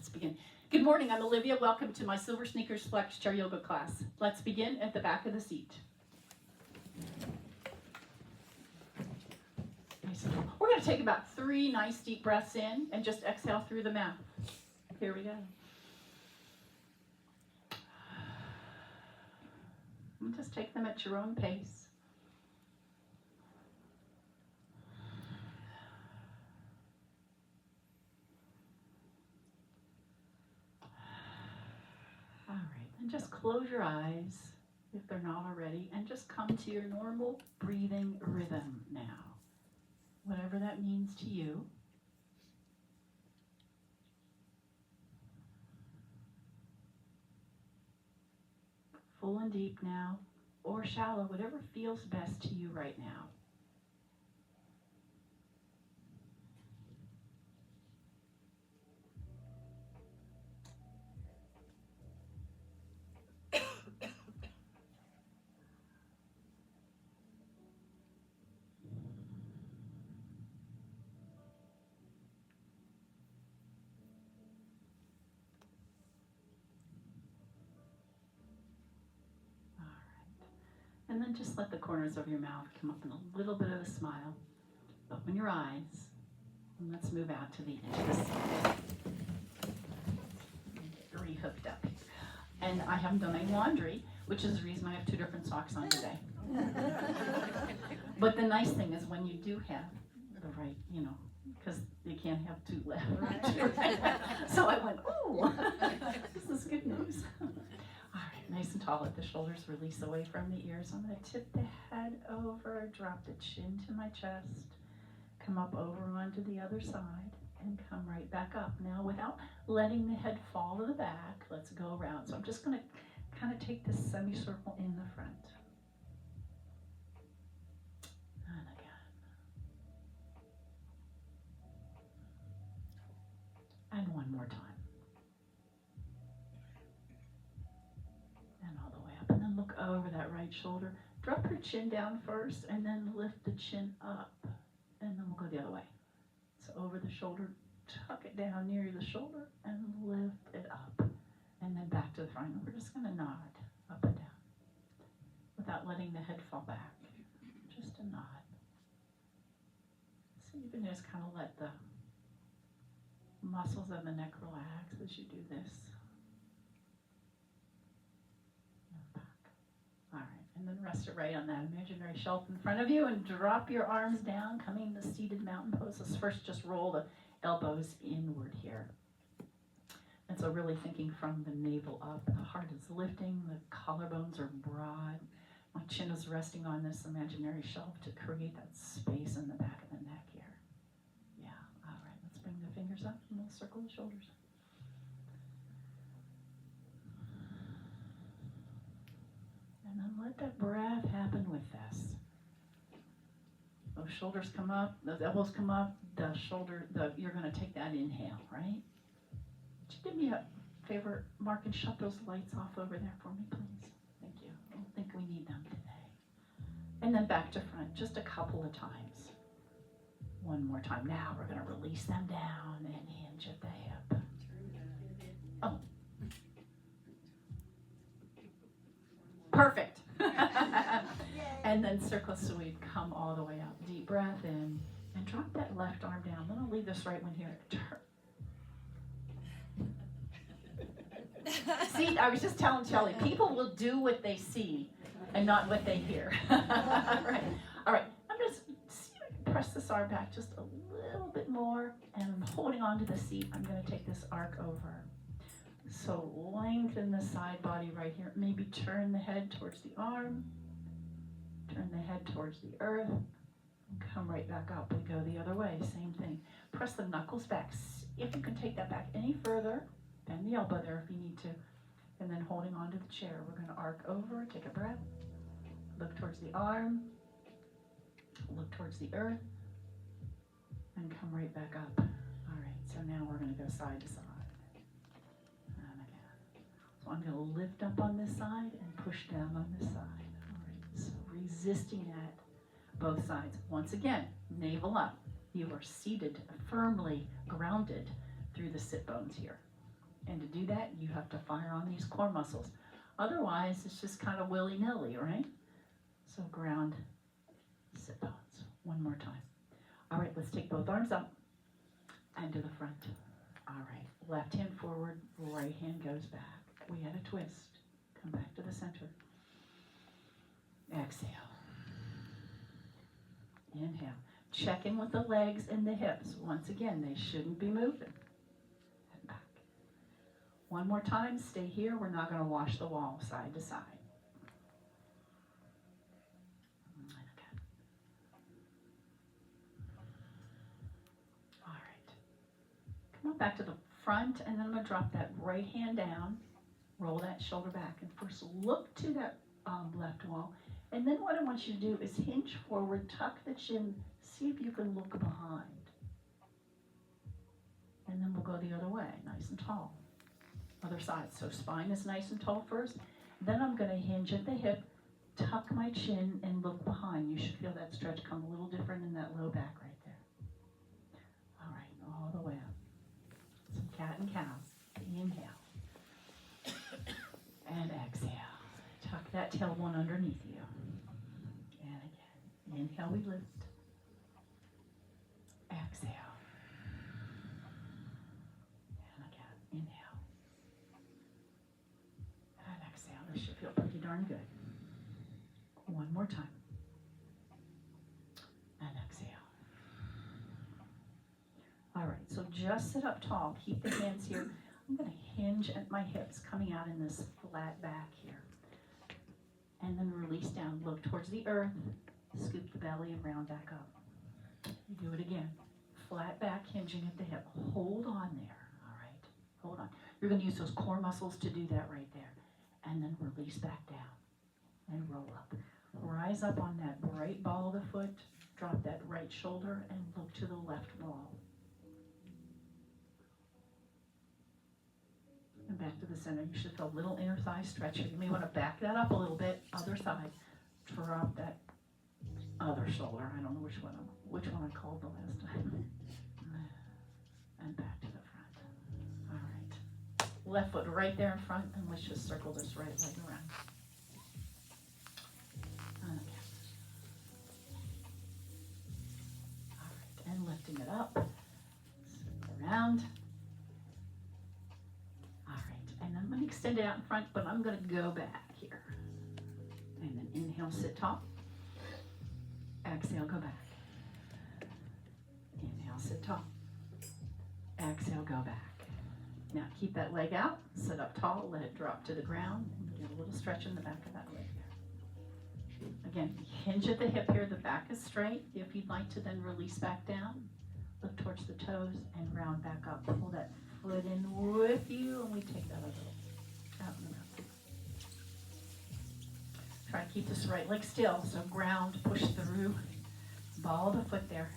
Let's begin. Good morning, I'm Olivia. Welcome to my SilverSneakers Flex chair yoga class. Let's begin at the back of the seat. We're going to take about 3 nice deep breaths in and just exhale through the mouth. Here we go. And just take them at your own pace. All right, and just close your eyes if they're not already, and just come to your normal breathing rhythm now. Whatever that means to you. Full and deep now, or shallow, whatever feels best to you right now. And then just let the corners of your mouth come up in a little bit of a smile. Open your eyes, and let's move out to the edge of the seat. Get rehooked up. And I haven't done any laundry, which is the reason I have 2 different socks on today. But the nice thing is when you do have the right, because you can't have 2 left. Right? So I went, ooh, this is good news. All right, nice and tall. Let the shoulders release away from the ears. I'm going to tip the head over, drop the chin to my chest, come up over onto the other side, and come right back up. Now, without letting the head fall to the back, let's go around. So I'm just going to kind of take this semicircle in the front. And again. And one more time. And then look over that right shoulder. Drop your chin down first, and then lift the chin up. And then we'll go the other way. So over the shoulder, tuck it down near the shoulder, and lift it up. And then back to the front. We're just going to nod up and down without letting the head fall back. Just a nod. So you can just kind of let the muscles of the neck relax as you do this. And then rest it right on that imaginary shelf in front of you and drop your arms down, coming to seated mountain pose. Let's first just roll the elbows inward here. And so really thinking from the navel up, the heart is lifting, the collarbones are broad. My chin is resting on this imaginary shelf to create that space in the back of the neck here. Yeah, all right, let's bring the fingers up and we'll circle the shoulders. And then let that breath happen with this. Those shoulders come up, those elbows come up, you're going to take that inhale, right? Would you do me a favor, Mark, and shut those lights off over there for me, please? Thank you. I don't think we need them today. And then back to front, just a couple of times. One more time. Now we're going to release them down and hinge at the hip. Oh. Perfect. And then circle so we come all the way up. Deep breath in and drop that left arm down. Then I'll leave this right one here. See, I was just telling Kelly, people will do what they see and not what they hear. All right. I'm just press this arm back just a little bit more, and I'm holding onto the seat. I'm going to take this arc over. So lengthen the side body right here. Maybe turn the head towards the arm. Turn the head towards the earth. And come right back up and go the other way. Same thing. Press the knuckles back. If you can take that back any further, bend the elbow there if you need to. And then holding onto the chair. We're going to arc over. Take a breath. Look towards the arm. Look towards the earth. And come right back up. All right. So now we're going to go side to side. So I'm going to lift up on this side and push down on this side. All right, so resisting at both sides. Once again, navel up. You are seated, firmly grounded through the sit bones here. And to do that, you have to fire on these core muscles. Otherwise, it's just kind of willy-nilly, right? So ground, sit bones. One more time. All right, let's take both arms up and to the front. All right, left hand forward, right hand goes back. We had a twist. Come back to the center. Exhale. Inhale. Check in with the legs and the hips. Once again, they shouldn't be moving. And back. One more time, stay here. We're not going to wash the wall side to side. Okay. All right. Come on back to the front, and then I'm going to drop that right hand down. Roll that shoulder back, and first look to that left wall. And then what I want you to do is hinge forward, tuck the chin, see if you can look behind. And then we'll go the other way, nice and tall. Other side, so spine is nice and tall first. Then I'm going to hinge at the hip, tuck my chin, and look behind. You should feel that stretch come a little different in that low back right there. All right, all the way up. Some cat and cows. Inhale. And exhale. Tuck that tailbone underneath you. And again. Inhale, we lift. Exhale. And again. Inhale. And exhale. This should feel pretty darn good. One more time. And exhale. All right, so just sit up tall. Keep the hands here. I'm going to hinge at my hips coming out in this flat back here. And then release down. Look towards the earth. Scoop the belly and round back up. Do it again. Flat back, hinging at the hip. Hold on there. All right. Hold on. You're going to use those core muscles to do that right there. And then release back down. And roll up. Rise up on that right ball of the foot. Drop that right shoulder and look to the left wall. And back to the center. You should feel a little inner thigh stretch here. You may want to back that up a little bit. Other side. Drop that other shoulder. I don't know which one I called the last time. And back to the front. All right. Left foot right there in front, and let's just circle this right leg around. And again. All right. And lifting it up. Circle around. And I'm going to extend it out in front, but I'm going to go back here. And then inhale, sit tall. Exhale, go back. Inhale, sit tall. Exhale, go back. Now keep that leg out, sit up tall, let it drop to the ground, and get a little stretch in the back of that leg there. Again, hinge at the hip here, the back is straight. If you'd like to then release back down, look towards the toes and round back up. Pull that foot in with you, and we take that a little out and up. Try to keep this right leg still, so ground, push through, ball of the foot there,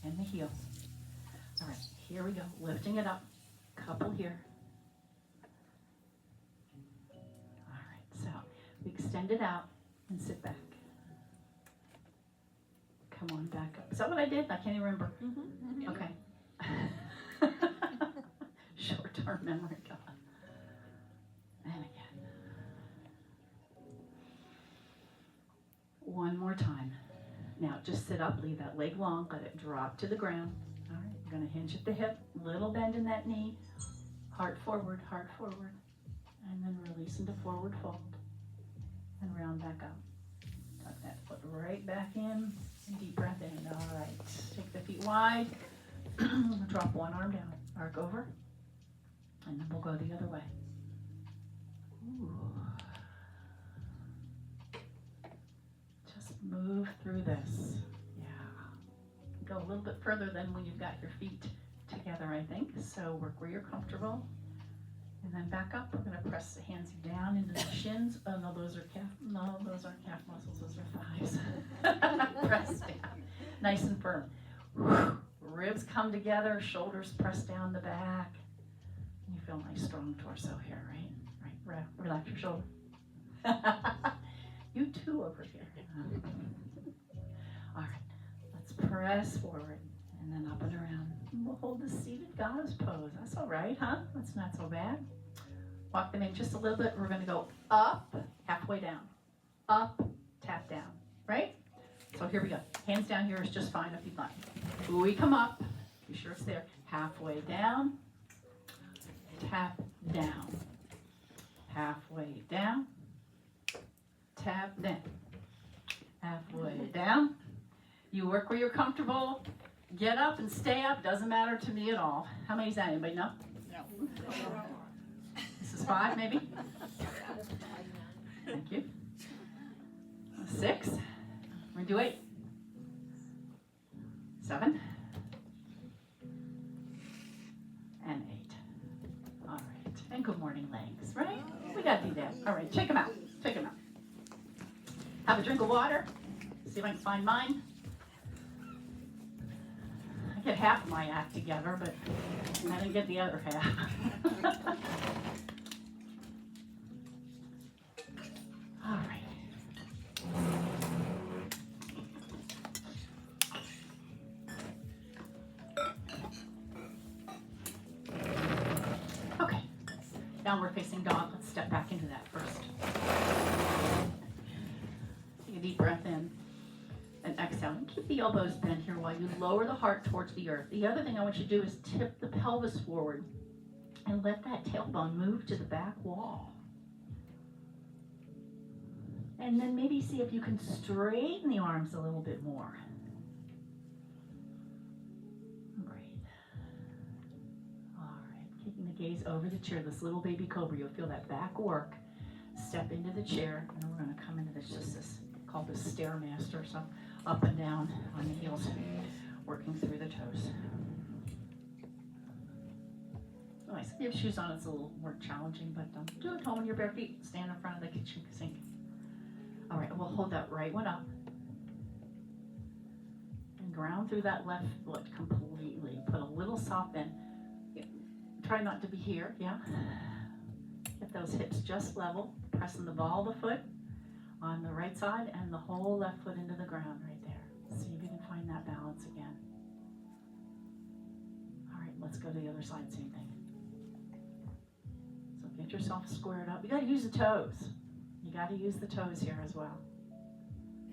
and the heel. All right, here we go, lifting it up, couple here. All right, so we extend it out and sit back. Come on, back up. Is that what I did? I can't even remember. Mm-hmm. Okay. Short-term memory, God. And again. One more time. Now just sit up, leave that leg long, let it drop to the ground. All right, you're going to hinge at the hip, little bend in that knee, heart forward, and then release into forward fold, and round back up. Tuck that foot right back in, and deep breath in. All right, take the feet wide, drop one arm down, arc over, and then we'll go the other way. Ooh. Just move through this. Yeah. Go a little bit further than when you've got your feet together, I think. So work where you're comfortable. And then back up. We're going to press the hands down into the shins. Oh, no, those are calf. No, those aren't calf muscles. Those are thighs. Press down. Nice and firm. Ribs come together. Shoulders press down the back. You feel nice, strong torso here, right? Right. Relax your shoulder. You too over here. All right. Let's press forward and then up and around. And we'll hold the seated goddess pose. That's all right, huh? That's not so bad. Walk them in just a little bit. We're going to go up, halfway down. Up, tap down, right? So here we go. Hands down here is just fine if you'd like. We come up. Be sure it's there. Halfway down. Tap down. Halfway down. Tap down. Halfway down. You work where you're comfortable. Get up and stay up. Doesn't matter to me at all. How many is that? Anybody know? No. This is 5, maybe? Thank you. 6. We're going to do 8. 7. And 8. All right. And good morning, legs, right? We got to do that. All right. Check them out. Check them out. Have a drink of water. See if I can find mine. I get half of my act together, but I didn't get the other half. All right. Okay. Downward facing dog. Let's step back into that first. Take a deep breath in and exhale. And keep the elbows bent here while you lower the heart towards the earth. The other thing I want you to do is tip the pelvis forward and let that tailbone move to the back wall. And then maybe see if you can straighten the arms a little bit more. Breathe. All right, keeping the gaze over the chair, this little baby cobra, you'll feel that back work. Step into the chair, and then we're going to come into this called the Stairmaster, so up and down on the heels, working through the toes. Nice. If you have shoes on, it's a little more challenging, but do it at home in your bare feet. Stand in front of the kitchen sink. All right, we'll hold that right one up and ground through that left foot completely. Put a little soft bend. Try not to be here, yeah? Get those hips just level. Pressing the ball of the foot on the right side and the whole left foot into the ground right there. See if you can find that balance again. All right, let's go to the other side, same thing. So get yourself squared up. You gotta use the toes. You got to use the toes here as well.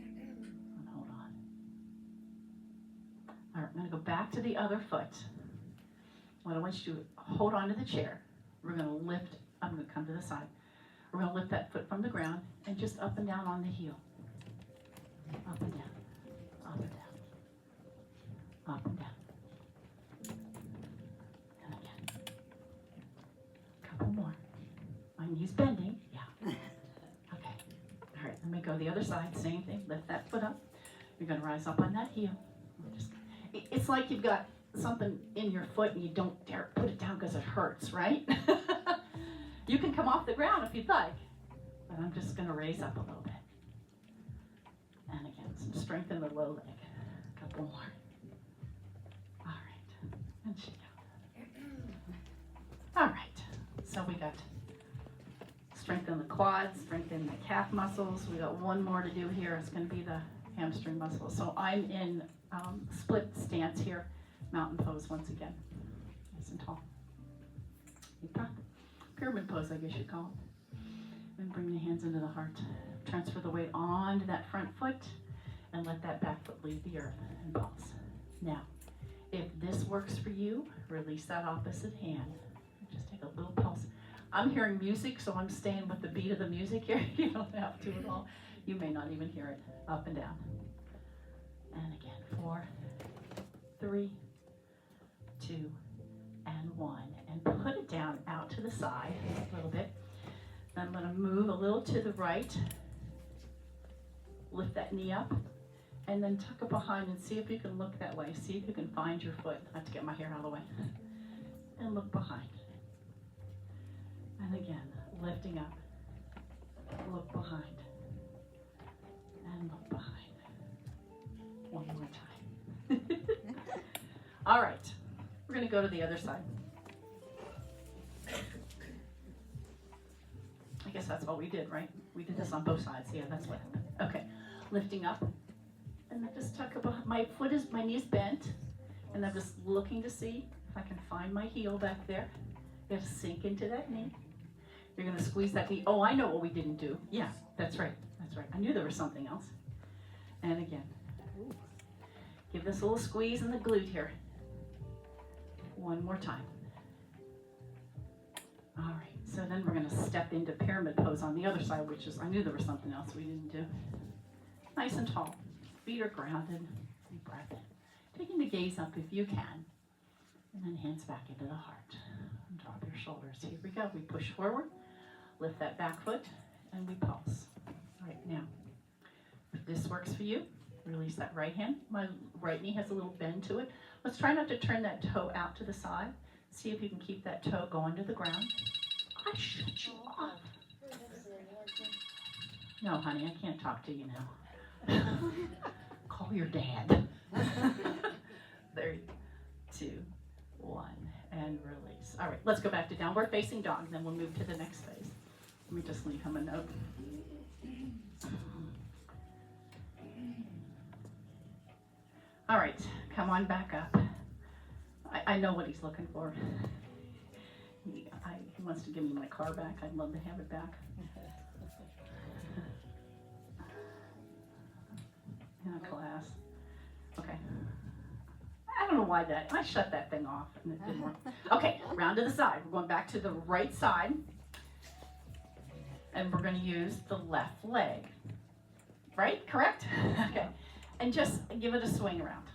And hold on. All right, I'm going to go back to the other foot. What I want you to do, hold on to the chair. We're going to lift, I'm going to come to the side. We're going to lift that foot from the ground and just up and down on the heel. Up and down, up and down, up and down. And again. A couple more. My knees bending, yeah. All right, let me go the other side, same thing, lift that foot up. You're gonna rise up on that heel. It's like you've got something in your foot and you don't dare put it down because it hurts, right? You can come off the ground if you'd like, but I'm just gonna raise up a little bit. And again, some strength in the low leg. A couple more. All right, and she go. All right, so we got strengthen the quads, strengthen the calf muscles. We got one more to do here. It's going to be the hamstring muscles. So I'm in split stance here, mountain pose once again. Nice and tall. Pyramid pose, I guess you'd call it. And bring the hands into the heart. Transfer the weight onto that front foot and let that back foot leave the earth and pulse. Now, if this works for you, release that opposite hand. Just take a little pulse. I'm hearing music, so I'm staying with the beat of the music here. You don't have to at all. You may not even hear it. Up and down. And again, 4, 3, 2, and 1. And put it down out to the side a little bit. Then I'm going to move a little to the right. Lift that knee up. And then tuck it behind and see if you can look that way. See if you can find your foot. I have to get my hair out of the way. And look behind. And again, lifting up, look behind, and look behind. One more time. All right, we're going to go to the other side. I guess that's all we did, right? We did this on both sides. Yeah, that's what happened. Okay, lifting up, and then just tuck up. My knee is bent, And I'm just looking to see if I can find my heel back there. You have to sink into that knee. You're gonna squeeze that knee. Oh, I know what we didn't do. Yeah, that's right, that's right. I knew there was something else. And again, give this a little squeeze in the glute here. One more time. All right, so then we're gonna step into pyramid pose on the other side, which is, I knew there was something else we didn't do. Nice and tall, feet are grounded, deep breath in. Taking the gaze up if you can, and then hands back into the heart. And drop your shoulders. Here we go, we push forward, lift that back foot, and we pulse. All right, now, if this works for you, release that right hand. My right knee has a little bend to it. Let's try not to turn that toe out to the side. See if you can keep that toe going to the ground. I shut you off. No, honey, I can't talk to you now. Call your dad. 3, 2, 1, and release. All right, let's go back to downward facing dog, and then we'll move to the next phase. Let me just leave him a note. All right, come on back up. I know what he's looking for. He wants to give me my car back. I'd love to have it back. In a class. Okay. I don't know why I shut that thing off and it didn't work. Okay, round to the side. We're going back to the right side. And we're going to use the left leg. Right? Correct? Okay. And just give it a swing around.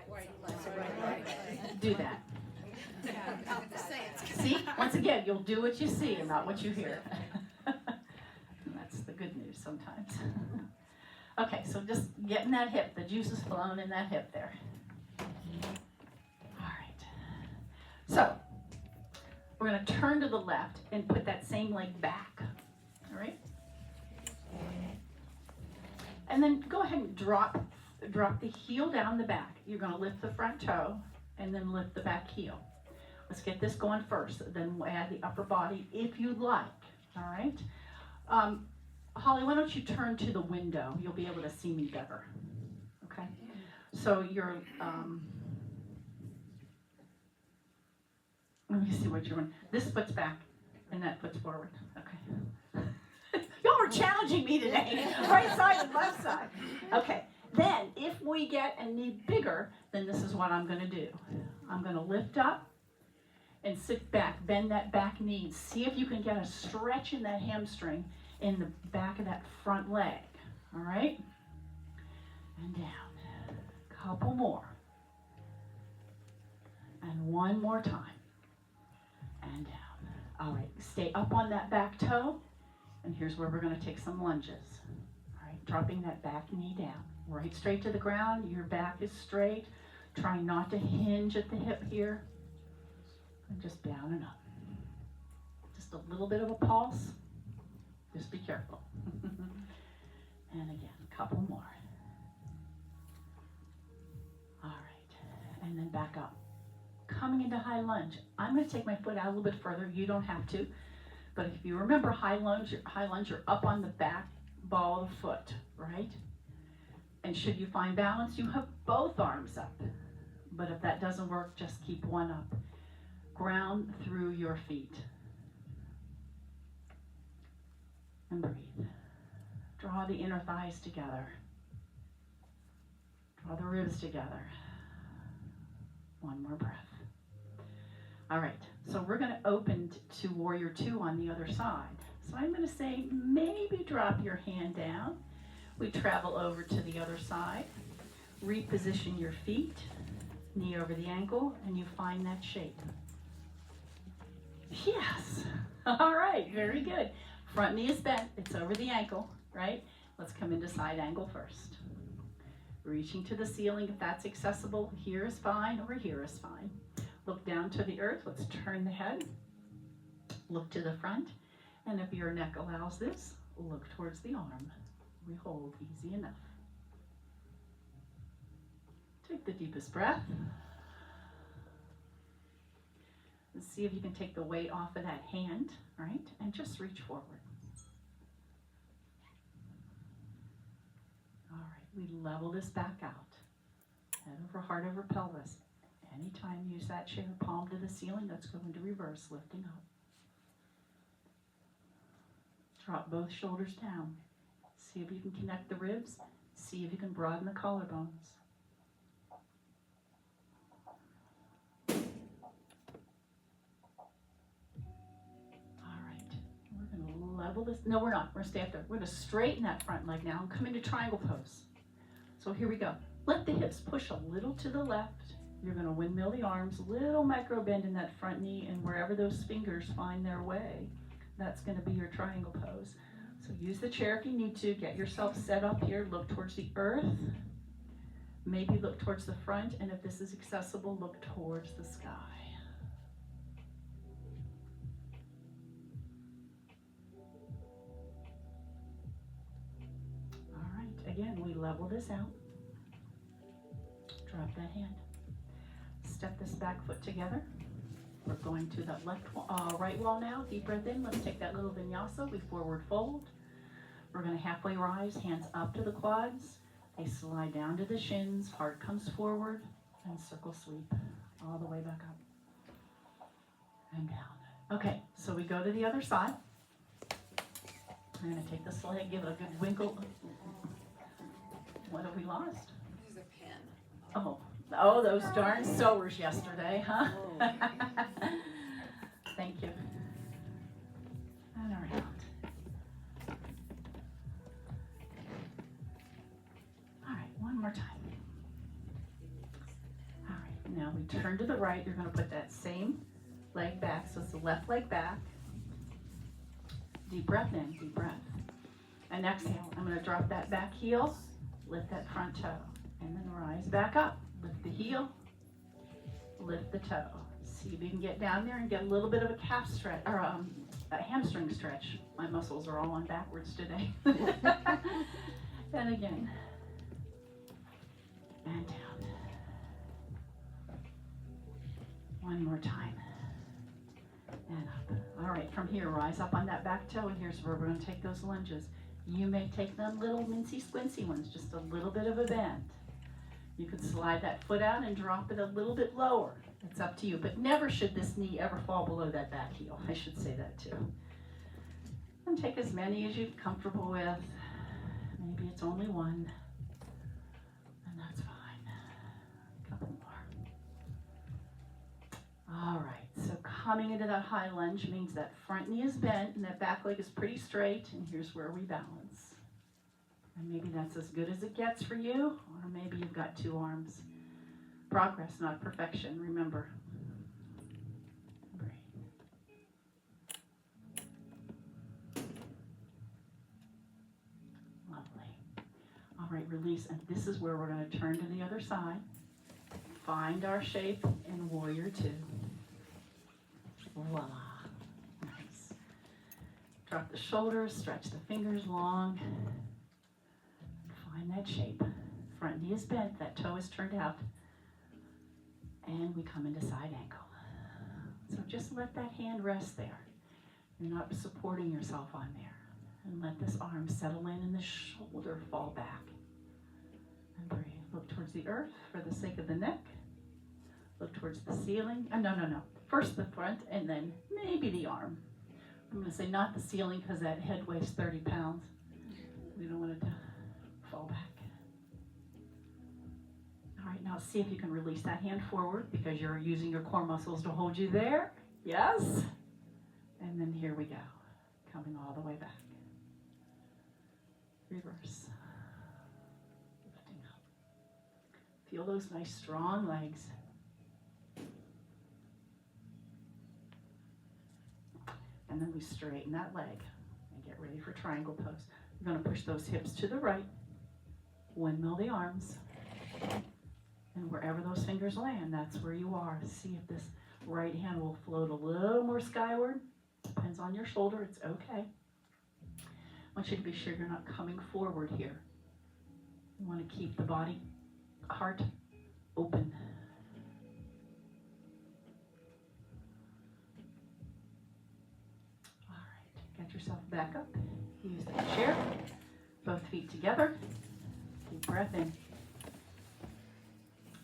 Right, left. Do that. See? Once again, you'll do what you see and not what you hear. And that's the good news sometimes. Okay, so just getting that hip, the juice is flowing in that hip there. All right. So, we're going to turn to the left and put that same leg back. All right? And then go ahead and drop the heel down the back. You're going to lift the front toe and then lift the back heel. Let's get this going first. Then we'll add the upper body if you'd like. All right? Holly, why don't you turn to the window? You'll be able to see me better. Okay? So you're, let me see what you're doing. This foot's back and that foot's forward. Okay. Y'all are challenging me today. Right side and left side. Okay. Then, if we get and need bigger, then this is what I'm going to do. I'm going to lift up and sit back. Bend that back knee. See if you can get a stretch in that hamstring in the back of that front leg. All right? And down. Couple more. And one more time. And down. All right. Stay up on that back toe. And here's where we're going to take some lunges. All right. Dropping that back knee down. Right straight to the ground. Your back is straight. Trying not to hinge at the hip here. And just down and up. Just a little bit of a pulse. Just be careful. And again, a couple more. All right. And then back up. Coming into high lunge. I'm going to take my foot out a little bit further. You don't have to. But if you remember high lunge, you're up on the back ball of the foot, right? And should you find balance, you have both arms up. But if that doesn't work, just keep one up. Ground through your feet. And breathe. Draw the inner thighs together. Draw the ribs together. One more breath. All right, so we're going to open to Warrior 2 on the other side. So I'm going to say maybe drop your hand down. We travel over to the other side. Reposition your feet, knee over the ankle, and you find that shape. Yes. All right, very good. Front knee is bent. It's over the ankle, right? Let's come into side angle first. Reaching to the ceiling if that's accessible. Here is fine, or here is fine. Look down to the earth. Let's turn the head. Look to the front. And if your neck allows this, look towards the arm. We hold easy enough. Take the deepest breath. And see if you can take the weight off of that hand, right? And just reach forward. All right, we level this back out. Head over heart over pelvis. Anytime use that chair, palm to the ceiling, let's go into reverse, lifting up. Drop both shoulders down. See if you can connect the ribs. See if you can broaden the collarbones. All right, we're going to level this. No, we're not. We're going to stay up there. We're going to straighten that front leg now and come into triangle pose. So here we go. Let the hips push a little to the left. You're going to windmill the arms, little micro bend in that front knee, and wherever those fingers find their way, that's going to be your triangle pose. So use the chair if you need to. Get yourself set up here. Look towards the earth. Maybe look towards the front, and if this is accessible, look towards the sky. All right, again, we level this out. Drop that hand. Step this back foot together. We're going to the right wall now. Deep breath in. Let's take that little vinyasa. We forward fold. We're going to halfway rise, hands up to the quads. They slide down to the shins. Heart comes forward and circle sweep all the way back up and down. Okay, so we go to the other side. We're going to take this leg, give it a good winkle. What have we lost? There's a pen. Oh, those darn sewers yesterday, huh? Thank you. And around. All right, one more time. All right, now we turn to the right. You're going to put that same leg back. So it's the left leg back. Deep breath in, deep breath. And exhale. I'm going to drop that back heel, lift that front toe, and then rise back up. Lift the heel, lift the toe. See if you can get down there and get a little bit of a calf stretch, or a hamstring stretch. My muscles are all on backwards today. And again. And down. One more time. And up. All right, from here, rise up on that back toe, and here's where we're going to take those lunges. You may take them little mincy squincy ones, just a little bit of a bend. You could slide that foot out and drop it a little bit lower. It's up to you, but never should this knee ever fall below that back heel. I should say that too. And take as many as you're comfortable with. Maybe it's only one, and that's fine. A couple more. All right, so coming into that high lunge means that front knee is bent and that back leg is pretty straight, and here's where we balance. And maybe that's as good as it gets for you, or maybe you've got two arms. Progress, not perfection, remember. Breathe. Lovely. All right, release, and this is where we're going to turn to the other side. Find our shape in Warrior Two. Voila. Nice. Drop the shoulders, stretch the fingers long. Find that shape. Front knee is bent, that toe is turned out. And we come into side ankle. So just let that hand rest there. You're not supporting yourself on there. And let this arm settle in and the shoulder fall back. And breathe. Look towards the earth for the sake of the neck. Look towards the ceiling. No. First the front and then maybe the arm. I'm going to say not the ceiling because that head weighs 30 pounds. We don't want it to fall back. All right, now see if you can release that hand forward because you're using your core muscles to hold you there. Yes. And then here we go. Coming all the way back. Reverse. Lifting up. Feel those nice strong legs. And then we straighten that leg and get ready for triangle pose. We're going to push those hips to the right. Windmill the arms. And wherever those fingers land, that's where you are. See if this right hand will float a little more skyward. Depends on your shoulder. It's okay. I want you to be sure you're not coming forward here. You want to keep the body, heart open. All right, get yourself back up. Use the chair. Both feet together. Deep breath in.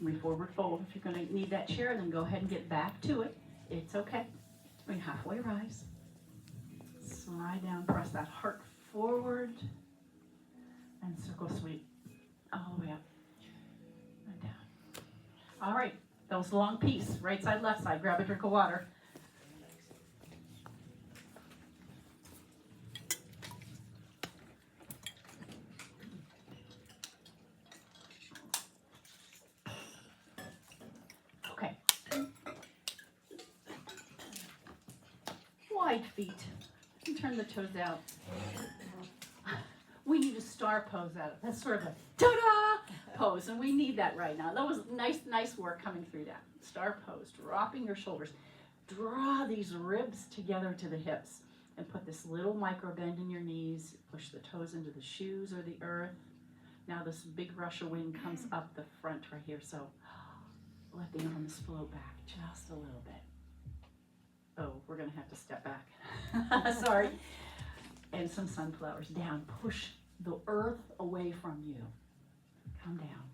We forward fold. If you're going to need that chair, then go ahead and get back to it. It's okay. Bring halfway rise. Slide down, press that heart forward, and circle sweep all the way up and down. All right, that was a long piece. Right side, left side. Grab a drink of water. Okay. Wide feet. And turn the toes out. We need a star pose out of it. That's sort of a ta-da pose, and we need that right now. That was nice work coming through that. Star pose, dropping your shoulders. Draw these ribs together to the hips, and put this little micro bend in your knees. Push the toes into the shoes or the earth. Now this big rush of wind comes up the front right here, so let the arms float back just a little bit. Oh, we're gonna have to step back. Sorry. And some sunflowers down. Push the earth away from you. Come down.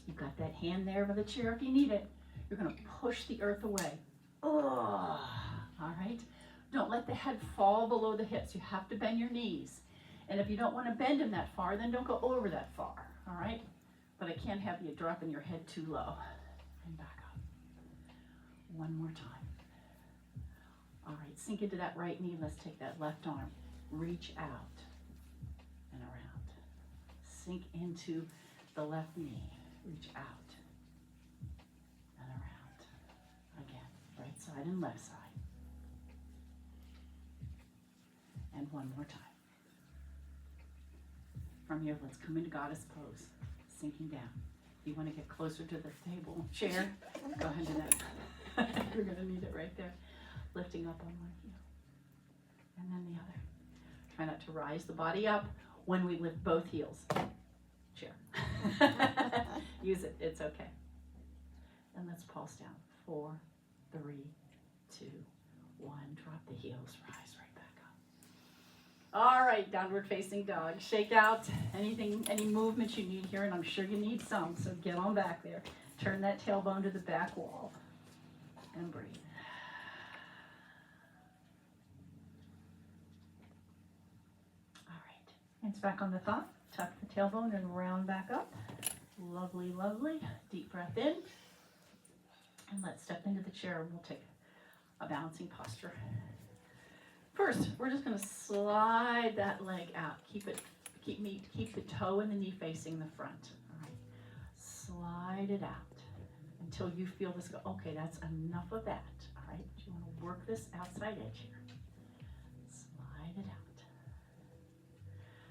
You've got that hand there by the chair if you need it. You're gonna push the earth away. Oh, all right. Don't let the head fall below the hips. You have to bend your knees. And if you don't want to bend them that far, then don't go over that far, all right? But I can't have you dropping your head too low. And back up. One more time. All right, sink into that right knee. Let's take that left arm. Reach out and around. Sink into the left knee. Reach out and around. Again, right side and left side. And one more time. From here, let's come into goddess pose. Sinking down. If you want to get closer to the table, chair, go ahead and do that. You're going to need it right there. Lifting up on one heel. And then the other. Try not to rise the body up when we lift both heels. Chair. Use it. It's okay. And let's pulse down. 4, 3, 2, 1. Drop the heels. Rise right back up. All right, downward facing dog. Shake out any movement you need here, and I'm sure you need some, so get on back there. Turn that tailbone to the back wall and breathe. All right, hands back on the thigh. Tuck the tailbone and round back up. Lovely, lovely. Deep breath in. And let's step into the chair, and we'll take a balancing posture. First, we're just going to slide that leg out. Keep the toe and the knee facing the front. All right. Slide it out until you feel this go. Okay, that's enough of that. All right. You want to work this outside edge here. Slide it out.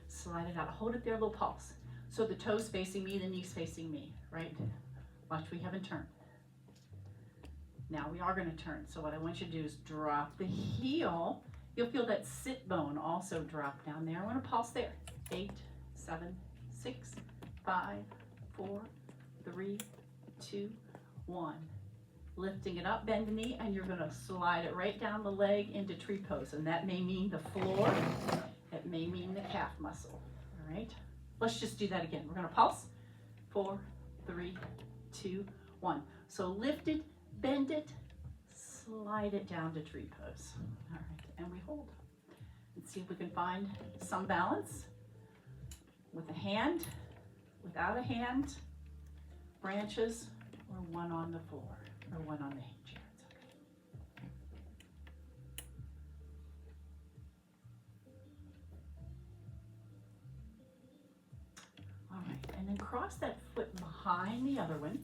Slide it out. Hold it there, a little pulse. So the toes facing me, the knees facing me. Right. Watch, we haven't turned. Now we are going to turn. So what I want you to do is drop the heel. You'll feel that sit bone also drop down there. I want to pulse there. 8, 7, 6, 5, 4, 3, 2, 1. Lifting it up, bend the knee, and you're going to slide it right down the leg into tree pose. And that may mean the floor. It may mean the calf muscle. All right. Let's just do that again. We're going to pulse. 4, 3, 2, 1. So lift it, bend it, slide it down to tree pose. All right. And we hold. And see if we can find some balance with a hand, without a hand, branches, or one on the floor, or one on the chair. It's okay. All right, and then cross that foot behind the other one,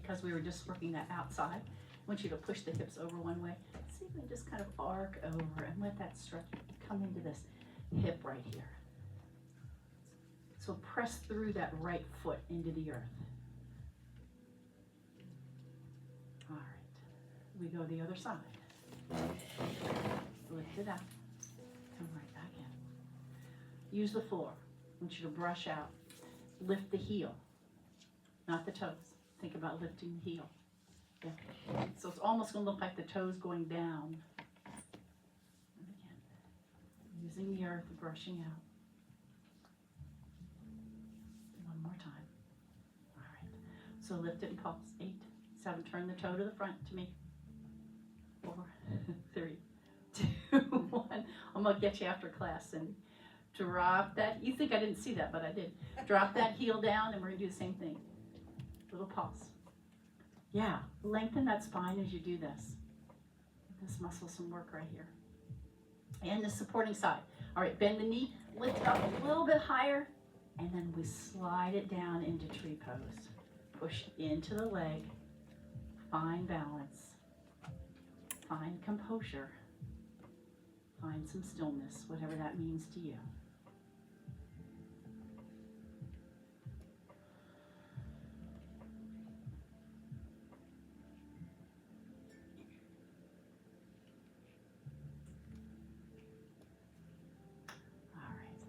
because we were just working that outside. I want you to push the hips over one way. See if we can just kind of arc over and let that stretch come into this hip right here. So press through that right foot into the earth. All right, we go the other side. Lift it up, come right back in. Use the floor. I want you to brush out. Lift the heel, not the toes. Think about lifting the heel. Yeah. So it's almost going to look like the toes going down. And again, using the earth, brushing out. One more time. All right. So lift it and pulse. 8, 7, turn the toe to the front to me. 4, 3, 2, 1. I'm gonna get you after class, and drop that. You think I didn't see that, but I did. Drop that heel down, and we're gonna do the same thing. Little pulse. Yeah, lengthen that spine as you do this. Give this muscle some work right here. And the supporting side. All right, bend the knee, lift it up a little bit higher, and then we slide it down into tree pose. Push into the leg, find balance, find composure, find some stillness, whatever that means to you.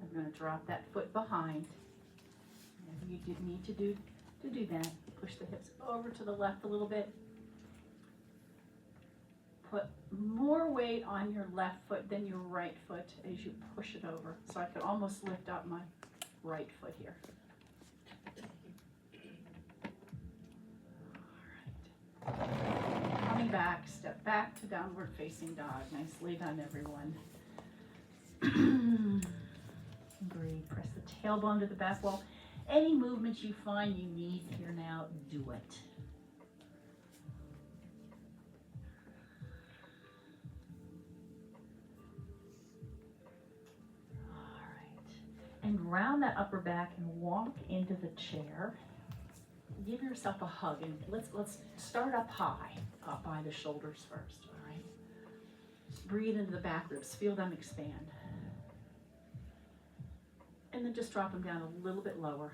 I'm going to drop that foot behind. Whatever you need to do that. Push the hips over to the left a little bit. Put more weight on your left foot than your right foot as you push it over. So I could almost lift up my right foot here. All right. Coming back, step back to downward facing dog. Nicely done, everyone. Breathe. Press the tailbone to the back wall. Any movements you find you need here now, do it. All right. And round that upper back and walk into the chair. Give yourself a hug, and let's start up high, up by the shoulders first. All right. Just breathe into the back ribs. Feel them expand. And then just drop them down a little bit lower.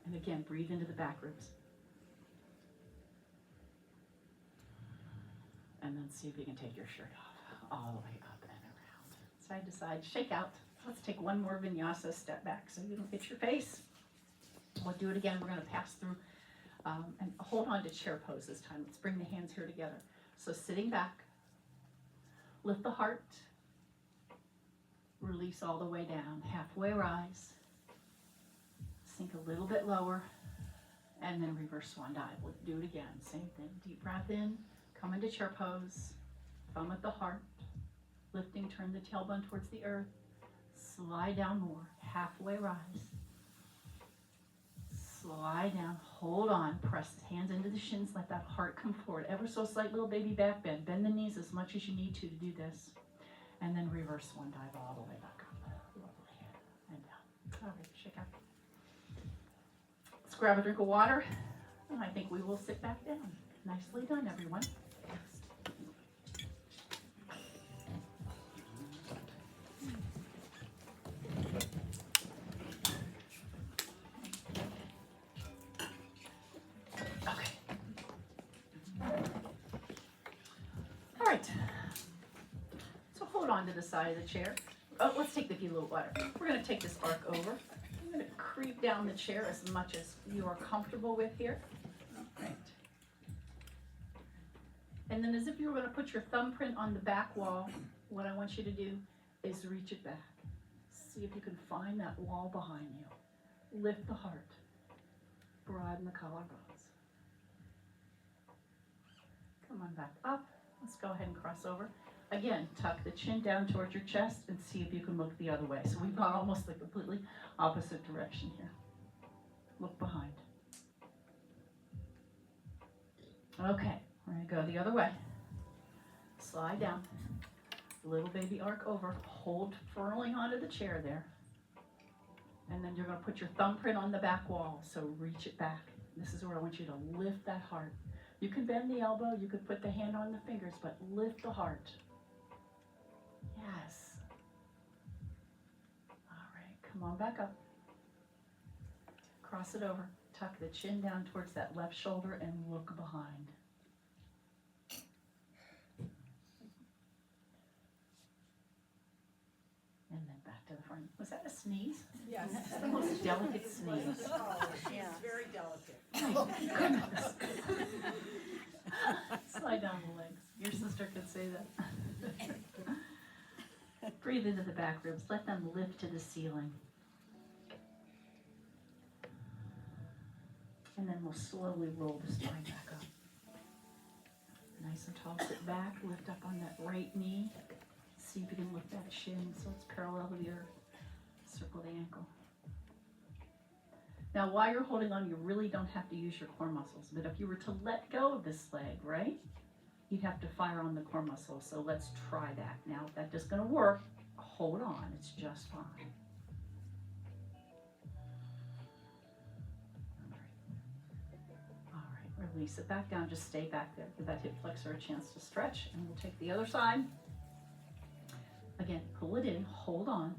And again, breathe into the back ribs. And then see if you can take your shirt off, all the way up and around. Side to side, shake out. Let's take one more vinyasa, step back so you don't hit your face. We'll do it again. We're going to pass through and hold on to chair pose this time. Let's bring the hands here together. So sitting back, lift the heart. Release all the way down, halfway rise, sink a little bit lower, and then reverse swan dive. We'll do it again, same thing. Deep breath in, come into chair pose, thumb at the heart, lifting, turn the tailbone towards the earth, slide down more, halfway rise, slide down, hold on, press hands into the shins, let that heart come forward, ever so slight little baby back bend, bend the knees as much as you need to do this. And then reverse swan dive all the way back up. Lovely. And down. All right, shake out. Let's grab a drink of water. And I think we will sit back down. Nicely done, everyone. Okay. All right. Hold on to the side of the chair. Oh, let's take the feet a little wider. We're going to take this arc over. I'm going to creep down the chair as much as you are comfortable with here. Right. And then as if you were going to put your thumbprint on the back wall, what I want you to do is reach it back. See if you can find that wall behind you. Lift the heart. Broaden the collarbones. Come on back up. Let's go ahead and cross over. Again, tuck the chin down towards your chest and see if you can look the other way. So we've gone almost the completely opposite direction here. Look behind. Okay, we're going to go the other way. Slide down. Little baby arc over. Hold firmly onto the chair there. And then you're going to put your thumbprint on the back wall. So reach it back. This is where I want you to lift that heart. You can bend the elbow. You could put the hand on the fingers, but lift the heart. Yes. All right, come on back up. Cross it over. Tuck the chin down towards that left shoulder and look behind. And then back to the front. Was that a sneeze? Yes. That's the most delicate sneeze. Oh, she's very delicate. Oh, goodness. Slide down the legs. Your sister could say that. Breathe into the back ribs. Let them lift to the ceiling. and then we'll slowly roll the spine back up. Nice and tall, sit back, lift up on that right knee. See if you can lift that shin so it's parallel to the earth. Circle the ankle. Now, while you're holding on, you really don't have to use your core muscles. But if you were to let go of this leg, right, you'd have to fire on the core muscles. So let's try that. Now, if that just going to work, hold on. It's just fine. All right, release it back down. Just stay back there. Give that hip flexor a chance to stretch. And we'll take the other side. Again, pull it in. Hold on.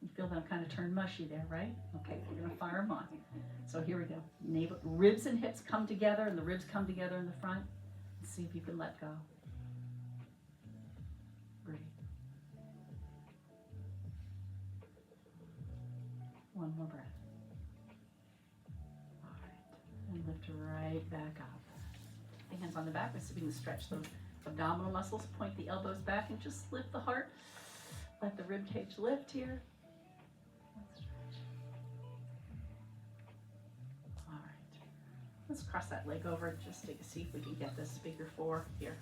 You feel that I'm kind of turned mushy there, right? Okay, we're going to fire them on. So here we go. Navel, ribs and hips come together, and the ribs come together in the front. Let's see if you can let go. Breathe. One more breath. All right. And lift right back up. Hands on the back. We're going to stretch those abdominal muscles. Point the elbows back and just lift the heart. Let the rib cage lift here. Let's cross that leg over just to see if we can get this figure 4 here.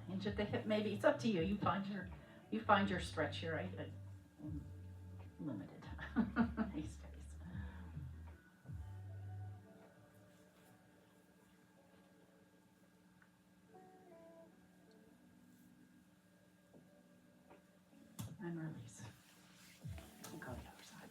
Hinge at the hip, maybe. It's up to you. You find your stretch here. I'm limited these days. And release. We'll go to the other side.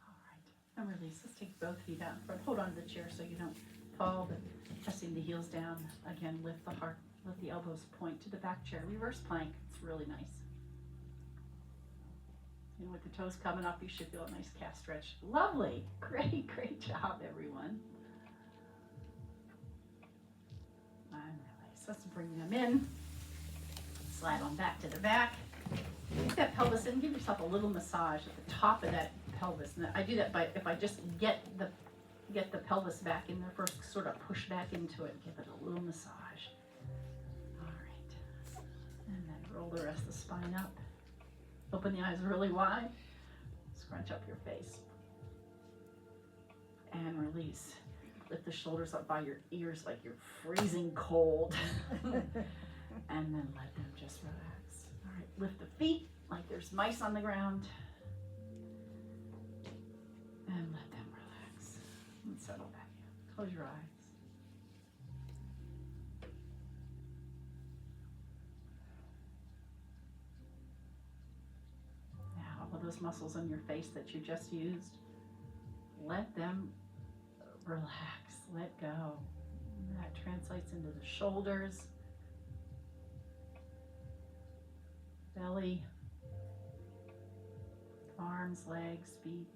All right, and release. Let's take both feet out in front. Hold on to the chair so you don't fall, but pressing the heels down. Again, lift the heart. Let the elbows point to the back chair. Reverse plank. It's really nice. And with the toes coming up, you should feel a nice calf stretch. Lovely. Great job, everyone. And release. Let's bring them in. Slide on back to the back. Take that pelvis in. Give yourself a little massage at the top of that pelvis. And I do that by, if I just get the pelvis back in there first, sort of push back into it, give it a little massage. All right. And then roll the rest of the spine up. Open the eyes really wide. Scrunch up your face. And release. Lift the shoulders up by your ears like you're freezing cold. And then let them just relax. All right, lift the feet like there's mice on the ground. And let them relax. And settle back in. Close your eyes. Now, all of those muscles on your face that you just used, let them relax, let go. And that translates into the shoulders, belly, arms, legs, feet.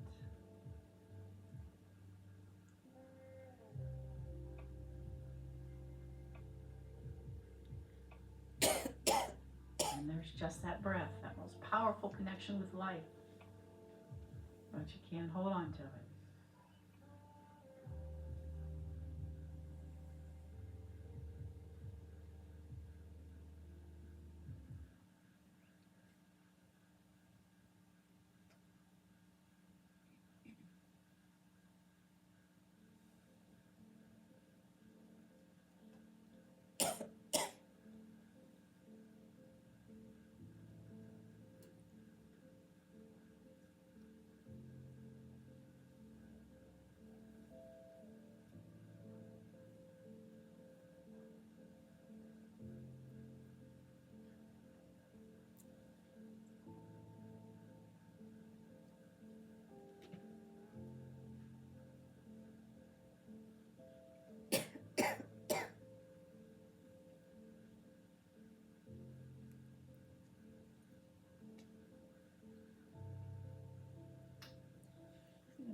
And there's just that breath, that most powerful connection with life. But you can't hold on to it.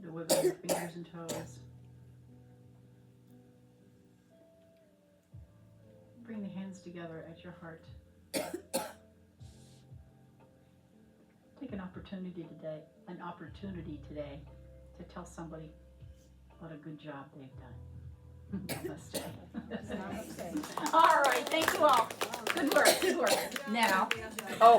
To wiggle your fingers and toes. hands together at your heart. Take an opportunity today to tell somebody what a good job they've done. Namaste. Namaste. All right, thank you all. Good work, good work. Now, Oh.